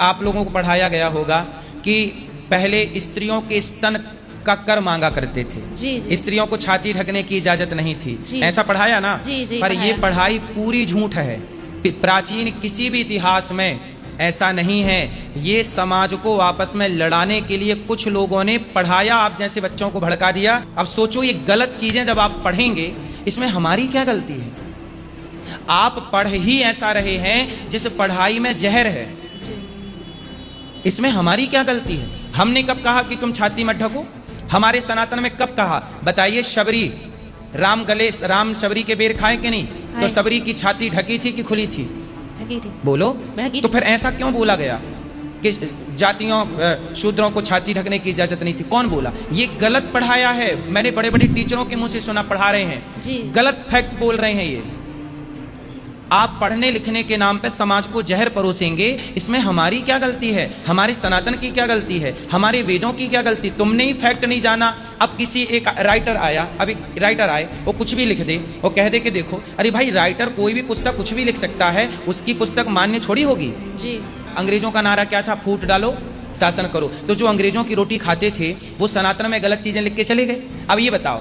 आप लोगों को पढ़ाया गया होगा कि पहले स्त्रियों के स्तन का कर मांगा करते थे। जी। स्त्रियों को छाती ढकने की इजाजत नहीं थी। ऐसा पढ़ाया ना? जी, पर ये पढ़ाई पूरी झूठ है। प्राचीन किसी भी इतिहास में ऐसा नहीं है। ये समाज को आपस में लड़ाने के लिए कुछ लोगों ने पढ़ाया, आप जैसे बच्चों को भड़का दिया। अब सोचो, ये गलत चीजें जब आप पढ़ेंगे, इसमें हमारी क्या गलती है? आप पढ़ ही ऐसा रहे हैं जिस पढ़ाई में जहर है, इसमें हमारी क्या गलती है? हमने कब कहा कि तुम छाती मत ढको? हमारे सनातन में कब कहा? बताइए। शबरी, राम शबरी के बेर खाए कि नहीं? तो शबरी की छाती ढकी थी कि खुली थी? ढकी थी। बोलो। तो फिर ऐसा क्यों बोला गया कि जातियों शूद्रों को छाती ढकने की इजाजत नहीं थी? कौन बोला? ये गलत पढ़ाया है। मैंने बड़े बड़े टीचरों के मुंह से सुना, पढ़ा रहे हैं, गलत फैक्ट बोल रहे हैं। ये आप पढ़ने लिखने के नाम पे समाज को जहर परोसेंगे, इसमें हमारी क्या गलती है? हमारे सनातन की क्या गलती है? हमारे वेदों की क्या गलती? तुमने ही फैक्ट नहीं जाना। अब किसी एक राइटर आया, अभी राइटर आए, वो कुछ भी लिख दे, वो कह दे कि देखो, अरे भाई, राइटर कोई भी पुस्तक कुछ भी लिख सकता है, उसकी पुस्तक मान्य छोड़ी होगी जी। अंग्रेजों का नारा क्या था? फूट डालो, शासन करो। तो जो अंग्रेजों की रोटी खाते थे, वो सनातन में गलत चीजें लिख के चले गए। अब ये बताओ,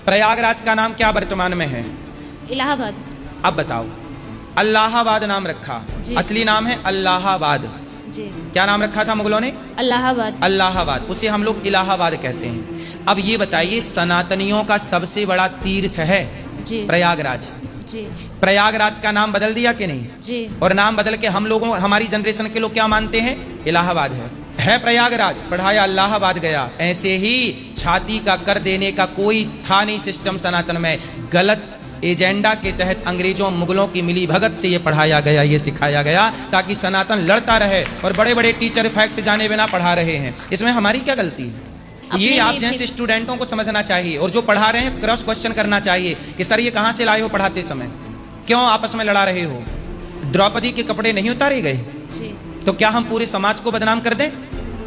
प्रयागराज का नाम क्या वर्तमान में है? इलाहाबाद। अब बताओ, अल्लाहाबाद नाम रखा, असली नाम है अल्लाहाबाद जी। क्या नाम रखा था मुगलों ने? अल्लाहाबाद। अल्लाहाबाद, उसे हम लोग इलाहाबाद कहते हैं। अब ये बताइए, सनातनियों का सबसे बड़ा तीर्थ है प्रयागराज जी। प्रयागराज का नाम बदल दिया कि नहीं जी? और नाम बदल के हम लोगों, हमारी जनरेशन के लोग क्या मानते हैं? इलाहाबाद है प्रयागराज, पढ़ाया इलाहाबाद गया। ऐसे ही छाती का कर देने का कोई था नहीं सिस्टम सनातन में। गलत एजेंडा के तहत अंग्रेजों मुगलों की मिली भगत से ये पढ़ाया गया, ये सिखाया गया, ताकि सनातन लड़ता रहे। और बड़े बड़े टीचर फैक्ट जाने बिना पढ़ा रहे हैं, इसमें हमारी क्या गलती है? ये आप जैसे स्टूडेंटों को समझना चाहिए, और जो पढ़ा रहे हैं क्रॉस क्वेश्चन करना चाहिए कि सर ये कहाँ से लाए हो पढ़ाते समय? क्यों आपस में लड़ा रहे हो? द्रौपदी के कपड़े नहीं उतारे गए तो क्या हम पूरे समाज को बदनाम कर दें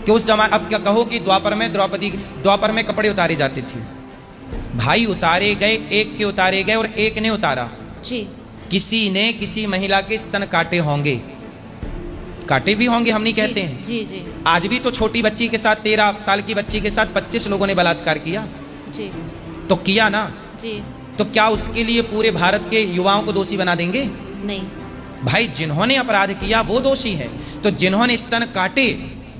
कि उस जमाने? अब क्या कहो कि द्वापर में कपड़े उतारे जाते थे? भाई, उतारे गए, एक के उतारे गए और एक ने उतारा जी। किसी ने किसी महिला के स्तन काटे होंगे, काटे भी होंगे, हम नहीं कहते हैं जी। आज भी तो छोटी बच्ची के साथ, 13 साल की बच्ची के साथ 25 लोगों ने बलात्कार किया जी। तो किया ना जी। तो क्या उसके लिए पूरे भारत के युवाओं को दोषी बना देंगे? नहीं भाई, जिन्होंने अपराध किया वो दोषी है, तो जिन्होंने स्तन काटे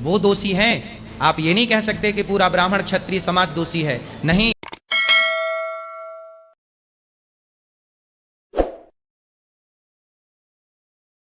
वो दोषी हैं। आप ये नहीं कह सकते कि पूरा ब्राह्मण क्षत्रिय समाज दोषी है। नहीं।